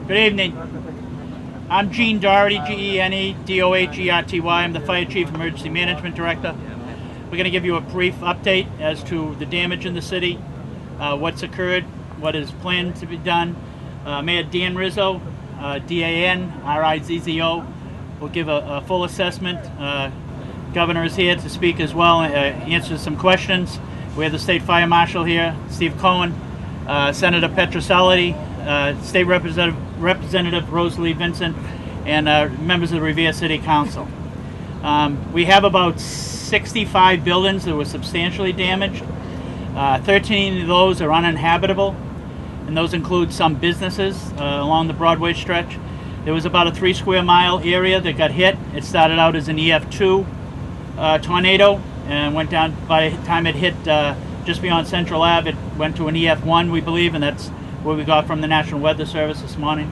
Good evening. I'm Gene Doherty, G-E-N-E-D-O-H-E-R-T-Y. I'm the Fire Chief Emergency Management Director. We're going to give you a brief update as to the damage in the city, what's occurred, what is planned to be done. Mayor Dan Rizzo, D-A-N-R-I-Z-Z-O, will give a full assessment. Governor is here to speak as well, answer some questions. We have the State Fire Marshal here, Steve Cohen, Senator Petroselli, State Representative Rosalie Vincent, and members of the Revere City Council. We have about 65 buildings that were substantially damaged. 13 of those are uninhabitable, and those include some businesses along the Broadway stretch. There was about a 3 square mile area that got hit. It started out as an EF2 tornado and went down. By the time it hit just beyond Central Ave, it went to an EF1, we believe, and that's where we got from the National Weather Service this morning.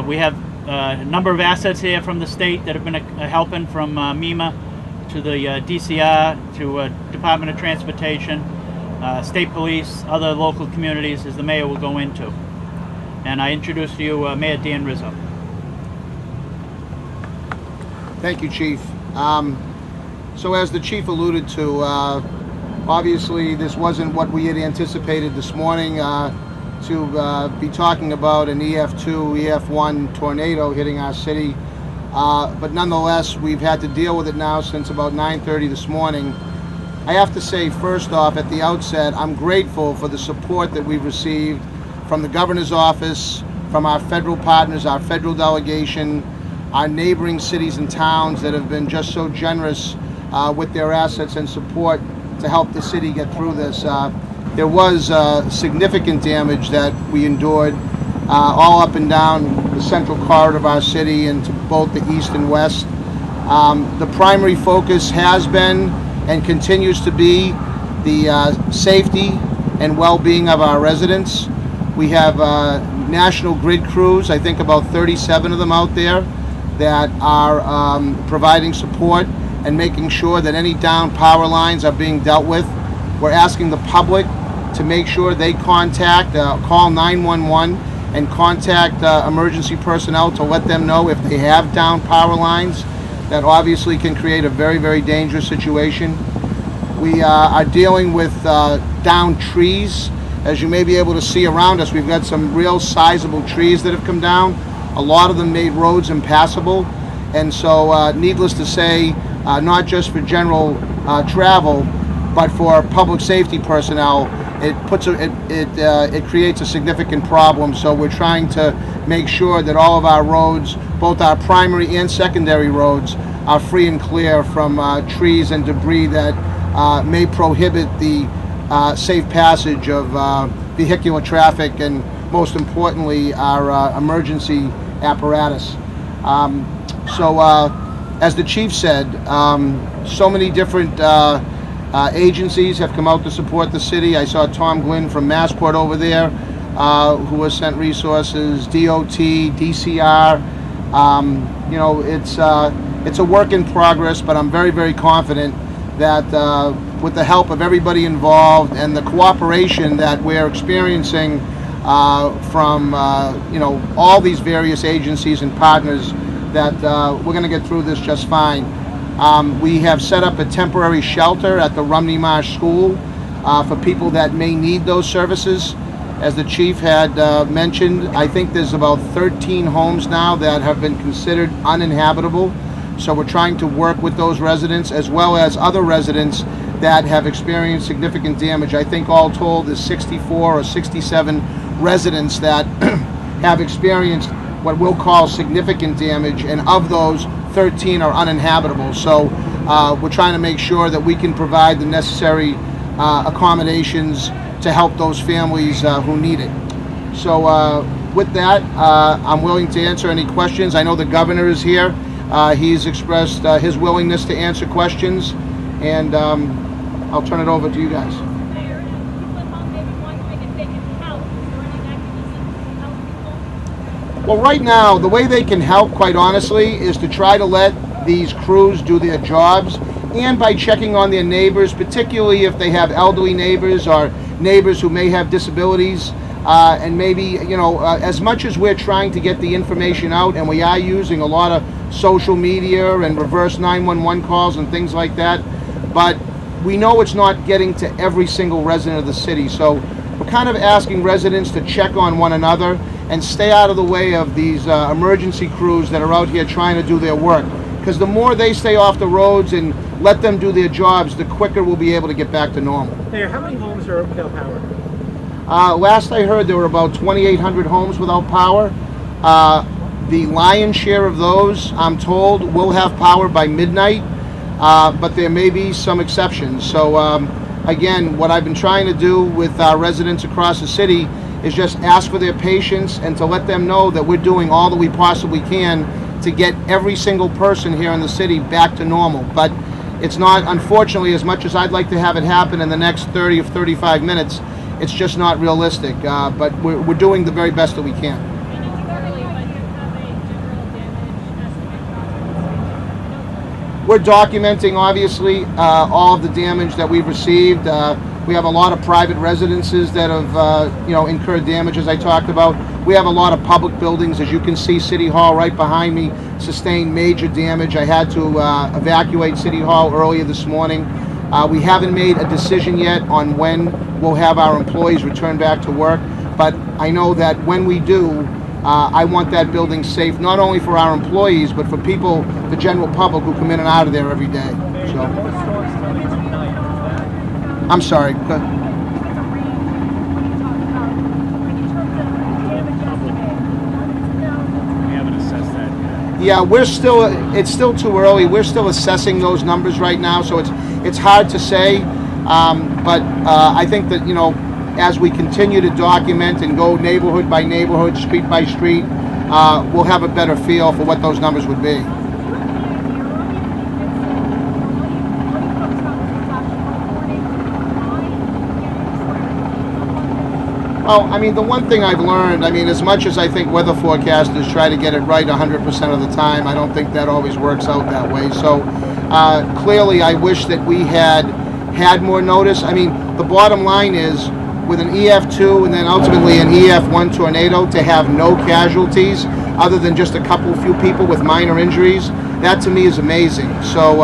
We have a number of assets here from the state that have been helping, from MEMA to the DCR to Department of Transportation, State Police, other local communities, as the mayor will go into. And I introduce to you Mayor Dan Rizzo. Thank you, Chief. So as the Chief alluded to, obviously this wasn't what we had anticipated this morning, to be talking about an EF2, EF1 tornado hitting our city. But nonetheless, we've had to deal with it now since about 9:30 this morning. I have to say, first off, at the outset, I'm grateful for the support that we've received from the Governor's office, from our federal partners, our federal delegation, our neighboring cities and towns that have been just so generous with their assets and support to help the city get through this. There was significant damage that we endured all up and down the central corridor of our city and to both the east and west. The primary focus has been and continues to be the safety and well-being of our residents. We have national grid crews, I think about 37 of them out there, that are providing support and making sure that any down power lines are being dealt with. We're asking the public to make sure they contact, call 911 and contact emergency personnel to let them know if they have down power lines. That obviously can create a very, very dangerous situation. We are dealing with down trees. As you may be able to see around us, we've got some real sizable trees that have come down. A lot of them made roads impassable. And so needless to say, not just for general travel, but for public safety personnel, it creates a significant problem. So we're trying to make sure that all of our roads, both our primary and secondary roads, are free and clear from trees and debris that may prohibit the safe passage of vehicular traffic and, most importantly, our emergency apparatus. As the Chief said, so many different agencies have come out to support the city. I saw Tom Glynn from Massport over there, who has sent resources, DOT, DCR. You know, it's a work in progress, but I'm very, very confident that with the help of everybody involved and the cooperation that we're experiencing from you know, all these various agencies and partners, that we're going to get through this just fine. We have set up a temporary shelter at the Rumney Marsh School for people that may need those services. As the Chief had mentioned, I think there's about 13 homes now that have been considered uninhabitable. So we're trying to work with those residents as well as other residents that have experienced significant damage. I think all told there's 64 or 67 residents that have experienced what we'll call significant damage, and of those, 13 are uninhabitable. So we're trying to make sure that we can provide the necessary accommodations to help those families who need it. So with that, I'm willing to answer any questions. I know the Governor is here. He's expressed his willingness to answer questions, and I'll turn it over to you guys. Well, right now, the way they can help, quite honestly, is to try to let these crews do their jobs, and by checking on their neighbors, particularly if they have elderly neighbors or neighbors who may have disabilities. and maybe, you know, as much as we're trying to get the information out, and we are using a lot of social media and reverse 911 calls and things like that, but we know it's not getting to every single resident of the city. So we're kind of asking residents to check on one another and stay out of the way of these emergency crews that are out here trying to do their work. Because the more they stay off the roads and let them do their jobs, the quicker we'll be able to get back to normal. Mayor, how many homes are without power? Last I heard, there were about 2,800 homes without power. The lion's share of those, I'm told, will have power by midnight, but there may be some exceptions. So again, what I've been trying to do with our residents across the city is just ask for their patience and to let them know that we're doing all that we possibly can to get every single person here in the city back to normal. But it's not, unfortunately, as much as I'd like to have it happen in the next 30 or 35 minutes, it's just not realistic. But we're doing the very best that we can. We're documenting, obviously, all of the damage that we've received. We have a lot of private residences that have, you know, incurred damage, as I talked about. We have a lot of public buildings. As you can see, City Hall right behind me sustained major damage. I had to evacuate City Hall earlier this morning. We haven't made a decision yet on when we'll have our employees return back to work, but I know that when we do, I want that building safe, not only for our employees, but for people, the general public, who come in and out of there every day. So, I'm sorry. Yeah, it's still too early. We're still assessing those numbers right now, so it's hard to say. But I think that, you know, as we continue to document and go neighborhood by neighborhood, street by street, we'll have a better feel for what those numbers would be. Well, I mean, the one thing I've learned, I mean, as much as I think weather forecasters try to get it right 100% of the time, I don't think that always works out that way. So clearly I wish that we had more notice. I mean, the bottom line is, with an EF2 and then ultimately an EF1 tornado, to have no casualties other than just a few people with minor injuries, that to me is amazing. So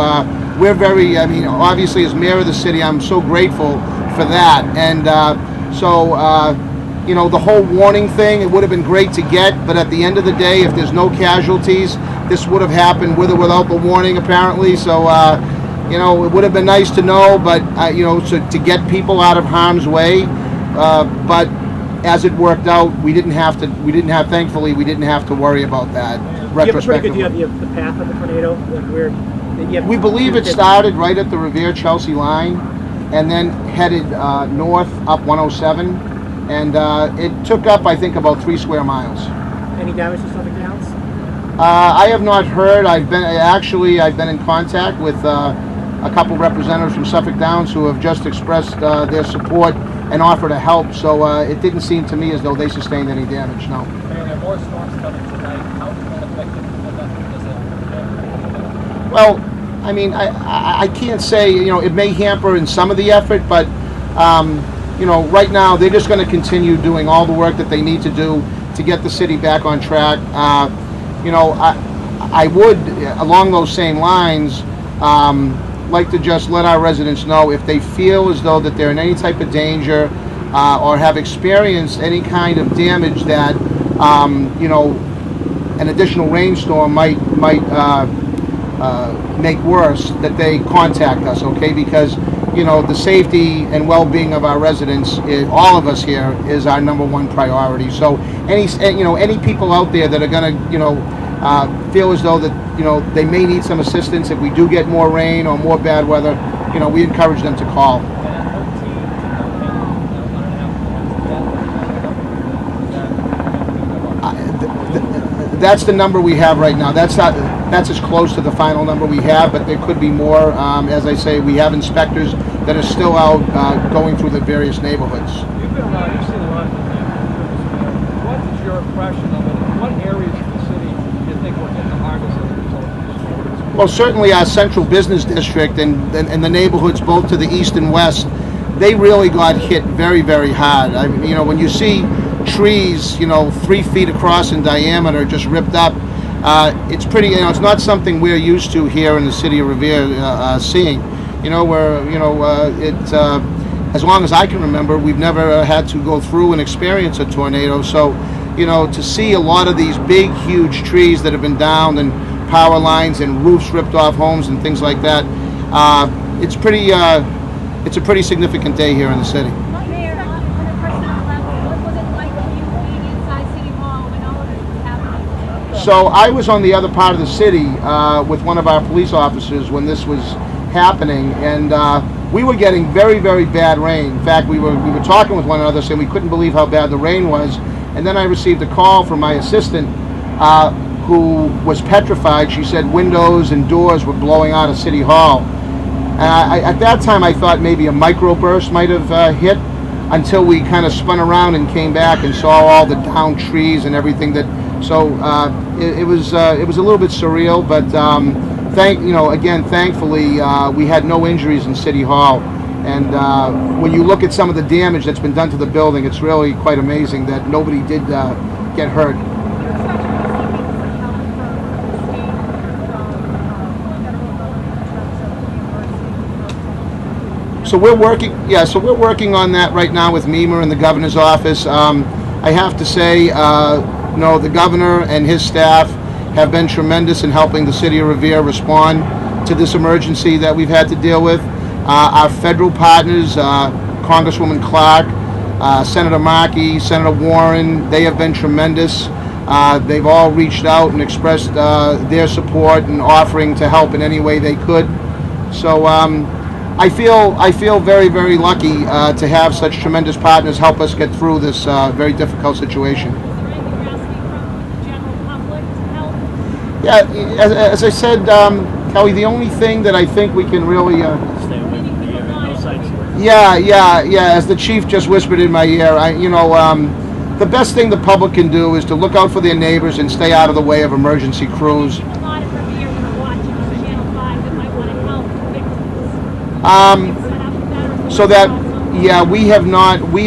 we're very, I mean, obviously as mayor of the city, I'm so grateful for that. And you know, the whole warning thing, it would have been great to get, but at the end of the day, if there's no casualties, this would have happened with or without the warning, apparently. So you know, it would have been nice to know, but you know, to get people out of harm's way. But as it worked out, thankfully, we didn't have to worry about that. You have a pretty good idea of the path of the tornado? Like we believe it started right at the Revere Chelsea line and then headed north up 107, and it took up, I think, about 3 square miles. Any damage to Suffolk Downs? I have not heard. I've been in contact with a couple representatives from Suffolk Downs who have just expressed their support and offered to help. So it didn't seem to me as though they sustained any damage. No. There are more storms coming tonight. How effective is it? Well, I mean, I can't say, you know, it may hamper in some of the effort, but you know, right now they're just going to continue doing all the work that they need to do to get the city back on track. You know, I would, along those same lines, like to just let our residents know, if they feel as though that they're in any type of danger or have experienced any kind of damage that you know, an additional rainstorm might make worse, that they contact us, okay? Because, you know, the safety and well-being of our residents, all of us here, is our #1 priority. So any people out there that are going to, you know, feel as though that, you know, they may need some assistance if we do get more rain or more bad weather, you know, we encourage them to call. That's the number we have right now. That's as close to the final number we have, but there could be more. As I say, we have inspectors that are still out going through the various neighborhoods. You've been around, you've seen a lot of things. What is your impression of it? What areas of the city do you think will get the hardest as a result of this? Well, certainly our central business district and the neighborhoods both to the east and west, they really got hit very, very hard. I mean, you know, when you see trees, 3 feet across in diameter, just ripped up. It's pretty, it's not something we're used to here in the city of Revere seeing. As long as I can remember, we've never had to go through and experience a tornado. So, to see a lot of these big, huge trees that have been downed and power lines and roofs ripped off homes and things like that, it's a pretty significant day here in the city. Mayor, on a personal level, what was it like for you being inside City Hall when all of this was happening? So I was on the other part of the city with one of our police officers when this was happening, and we were getting very, very bad rain. In fact, we were talking with one another saying we couldn't believe how bad the rain was. And then I received a call from my assistant who was petrified. She said windows and doors were blowing out of City Hall. At that time, I thought maybe a microburst might have hit, until we kind of spun around and came back and saw all the downed trees and everything. It was a little bit surreal, but thankfully we had no injuries in City Hall. And when you look at some of the damage that's been done to the building, it's really quite amazing that nobody did get hurt. So we're working on that right now with MEMA and the governor's office. I have to say, the governor and his staff have been tremendous in helping the city of Revere respond to this emergency that we've had to deal with. Our federal partners, Congresswoman Clark, Senator Markey, Senator Warren, they have been tremendous. They've all reached out and expressed their support and offering to help in any way they could. So I feel very, very lucky to have such tremendous partners help us get through this very difficult situation. Is there anything you're asking from the general public to help? Yeah, as I said, Kelly, the only thing that I think we can really Stay away from the area, no sights. yeah. As the chief just whispered in my ear, the best thing the public can do is to look out for their neighbors and stay out of the way of emergency crews. A lot of Revere that are watching on Channel 5 that might want to help victims. Set up better So that, yeah, we have not. We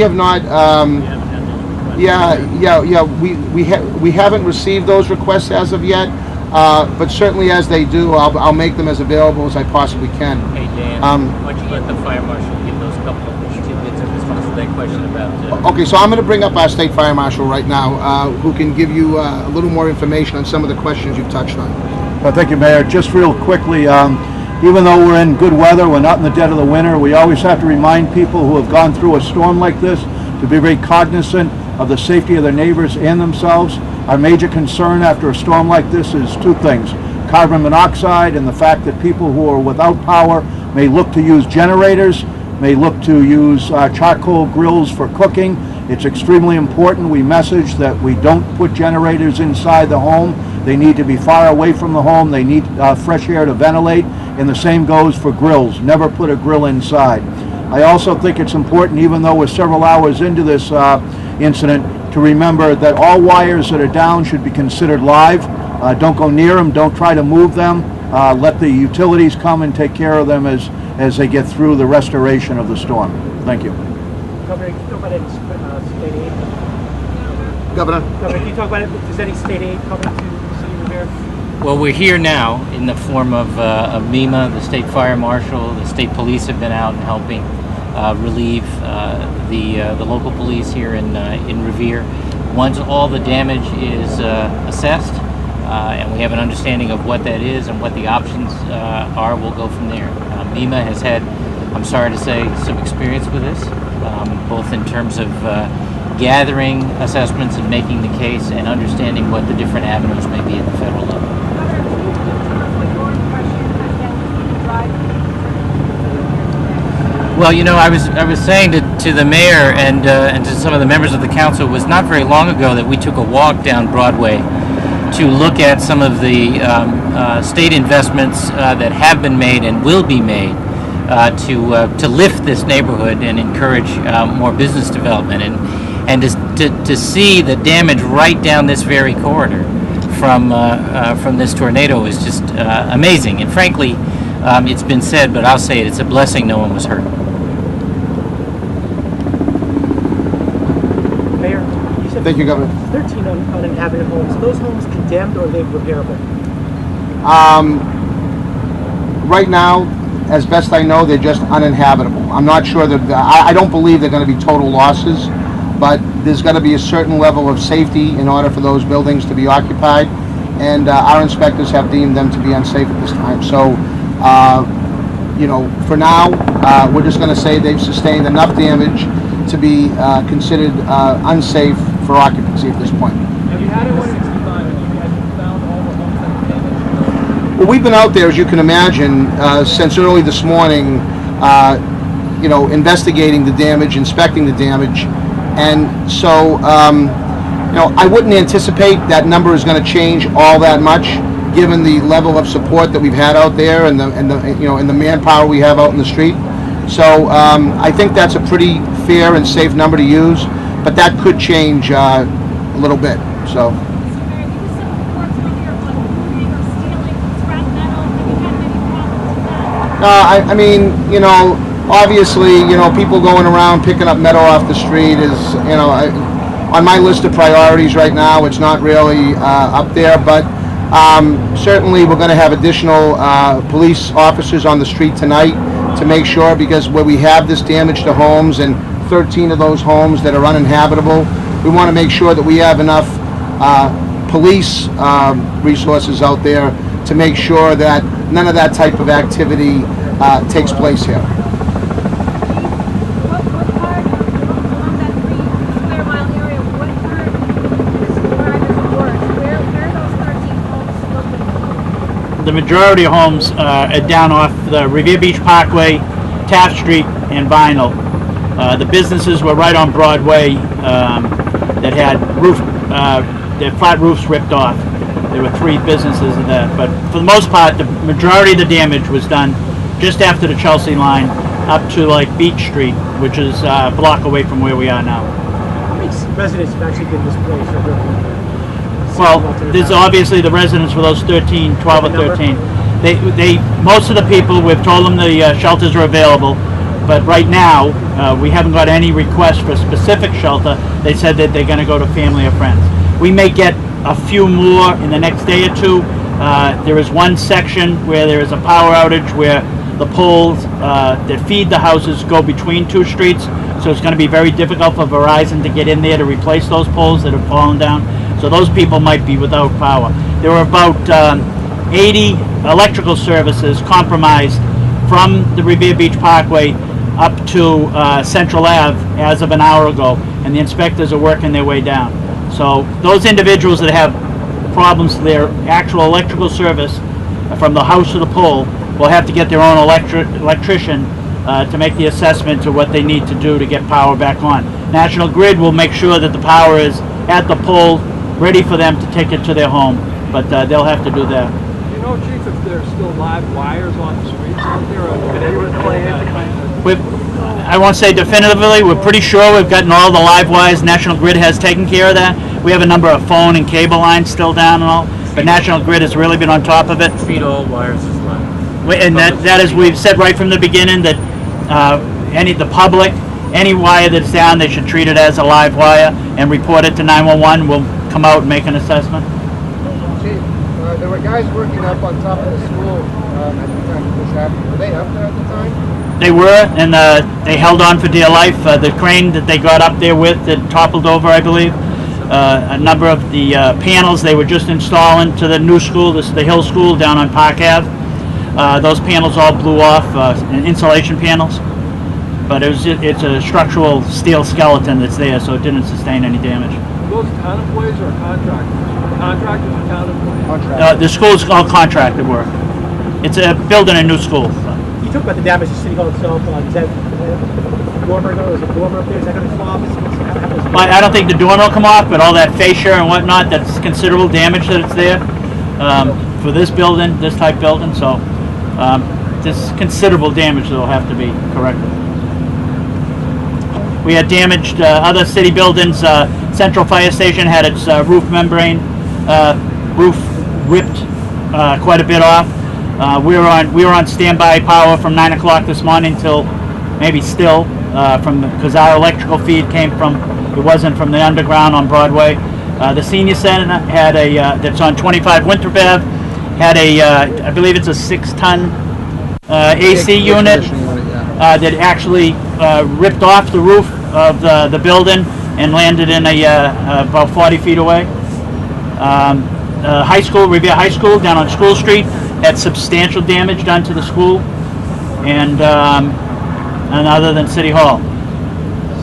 haven't received those requests as of yet. But certainly as they do, I'll make them as available as I possibly can. Hey Dan, why don't you let the fire marshal give those couple of tidbits in response to that question about... Okay, so I'm going to bring up our state fire marshal right now, who can give you a little more information on some of the questions you've touched on. Well, thank you, Mayor. Just real quickly, even though we're in good weather, we're not in the dead of the winter, we always have to remind people who have gone through a storm like this to be very cognizant of the safety of their neighbors and themselves. Our major concern after a storm like this is two things: carbon monoxide and the fact that people who are without power may look to use generators, may look to use charcoal grills for cooking. It's extremely important we message that we don't put generators inside the home. They need to be far away from the home. They need fresh air to ventilate, and the same goes for grills. Never put a grill inside. I also think it's important, even though we're several hours into this incident, to remember that all wires that are down should be considered live. Don't go near them. Don't try to move them. Let the utilities come and take care of them as they get through the restoration of the storm. Thank you. Governor, can you talk about any state aid? Governor? Governor, can you talk about it? Does any state aid come into the city of Revere? Well, we're here now in the form of MEMA, the state fire marshal, the state police have been out and helping relieve the local police here in Revere. Once all the damage is assessed and we have an understanding of what that is and what the options are, we'll go from there. MEMA has had, I'm sorry to say, some experience with this, both in terms of gathering assessments and making the case and understanding what the different avenues may be at the federal level. Well, you know, I was saying to the mayor and to some of the members of the council, it was not very long ago that we took a walk down Broadway to look at some of the state investments that have been made and will be made to lift this neighborhood and encourage more business development, and to see the damage right down this very corridor from this tornado is just amazing. And frankly, it's been said, but I'll say it, it's a blessing no one was hurt. Mayor, you said Thank you, Governor. 13 uninhabited homes. Are those homes condemned or are they repairable? Right now, as best I know, they're just uninhabitable. I'm not sure that, I don't believe they're going to be total losses, but there's got to be a certain level of safety in order for those buildings to be occupied, and our inspectors have deemed them to be unsafe at this time. So, you know, for now, we're just going to say they've sustained enough damage to be considered unsafe for occupancy at this point. Have you had anyone have you found all the homes that were damaged? Well, we've been out there, as you can imagine, since early this morning, you know, investigating the damage, inspecting the damage, and so, you know, I wouldn't anticipate that number is going to change all that much, given the level of support that we've had out there and the manpower we have out in the street. So I think that's a pretty fair and safe number to use, but that could change a little bit. So. I mean, you know, obviously, you know, people going around picking up metal off the street is, you know, on my list of priorities right now. It's not really up there, but certainly we're going to have additional police officers on the street tonight to make sure, because where we have this damage to homes and 13 of those homes that are uninhabitable, we want to make sure that we have enough police resources out there to make sure that none of that type of activity takes place here. What part along that 3 square mile area, what part is described as the worst? Where are those 13 homes located? The majority of homes are down off the Revere Beach Parkway, Taft Street, and Vinyl. The businesses were right on Broadway that had their flat roofs ripped off. There were 3 businesses of that, but for the most part, the majority of the damage was done just after the Chelsea line up to like Beach Street, which is a block away from where we are now. How many residents have actually been displaced? Well, there's obviously the residents for those 13, 12 or 13. They most of the people, we've told them the shelters are available, but right now we haven't got any requests for a specific shelter. They said that they're going to go to family or friends. We may get a few more in the next day or two. There is one section where there is a power outage where the poles that feed the houses go between 2 streets, so it's going to be very difficult for Verizon to get in there to replace those poles that have fallen down. So those people might be without power. There were about 80 electrical services compromised from the Revere Beach Parkway up to Central Ave as of an hour ago, and the inspectors are working their way down. So those individuals that have problems to their actual electrical service from the house to the pole will have to get their own electrician to make the assessment to what they need to do to get power back on. National Grid will make sure that the power is at the pole, ready for them to take it to their home, but they'll have to do that. Do you know, Chief, if there's still live wires on the streets out there? I won't say definitively. We're pretty sure we've gotten all the live wires. National Grid has taken care of that. We have a number of phone and cable lines still down and all, but National Grid has really been on top of it. Feed all wires is line. And that is, we've said right from the beginning that the public, any wire that's down, they should treat it as a live wire and report it to 911. We'll come out and make an assessment. Chief, there were guys working up on top of the school at the time this happened. Were they up there at the time? They were, and they held on for dear life. The crane that they got up there with that toppled over, I believe. A number of the panels they were just installing to the new school, the Hill School down on Park Ave. Those panels all blew off, insulation panels. But it's a structural steel skeleton that's there, so it didn't sustain any damage. Those town employees or contractors? Contractors or town employees? The school's all contracted work. It's building a new school. You talked about the damage to City Hall itself. Is that dormer? Is a dormer up there? Is that going to fall off? I don't think the dormer will come off, but all that fascia and whatnot, that's considerable damage that it's there for this building, this type building. So there's considerable damage that will have to be corrected. We had damaged other city buildings. Central Fire Station had its roof membrane roof ripped quite a bit off. We were on standby power from 9 o'clock this morning till maybe still because our electrical feed came from It wasn't from the underground on Broadway. The senior center had a that's on 25 Winthrop Ave, had a I believe it's a 6-ton AC unit that actually ripped off the roof of the building and landed in about 40 feet away. High school, Revere High School down on School Street, had substantial damage done to the school, and other than City Hall.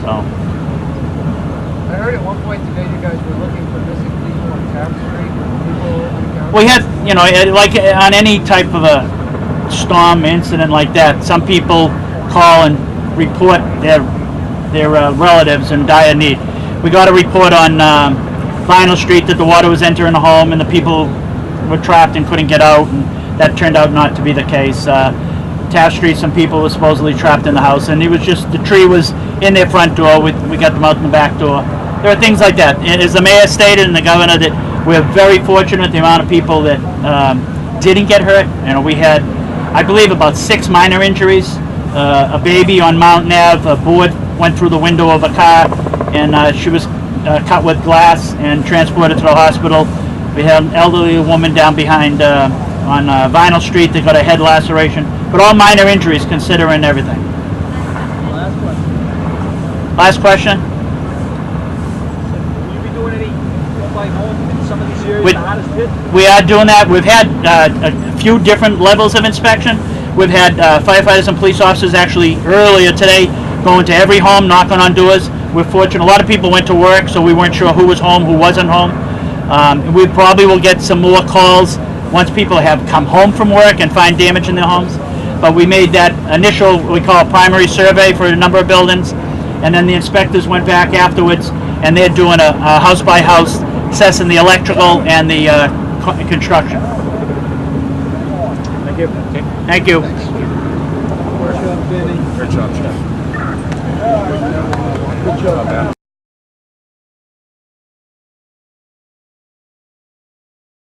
So. I heard at one point today you guys were looking for missing people on Taft Street. We had, like on any type of a storm incident like that, some people call and report their relatives in dire need. We got a report on Vinyl Street that the water was entering the home and the people were trapped and couldn't get out, and that turned out not to be the case. Taft Street, some people were supposedly trapped in the house, and it was just the tree was in their front door. We got them out in the back door. There are things like that. As the mayor stated and the governor, that we're very fortunate the amount of people that didn't get hurt. We had, I believe, about 6 minor injuries. A baby on Mountain Ave, a board went through the window of a car, and she was cut with glass and transported to the hospital. We had an elderly woman down behind on Vinyl Street that got a head laceration, but all minor injuries considering everything. Last question? Will you be doing any flying home in some of these areas, the hottest hit? We are doing that. We've had a few different levels of inspection. We've had firefighters and police officers actually earlier today going to every home, knocking on doors. We're fortunate. A lot of people went to work, so we weren't sure who was home, who wasn't home. We probably will get some more calls once people have come home from work and find damage in their homes. But we made that initial, what we call a primary survey for a number of buildings, and then the inspectors went back afterwards, and they're doing a house by house, assessing the electrical and the construction. Thank you. Okay. Thank you. Great job, Danny. Great job, Chef. Good job.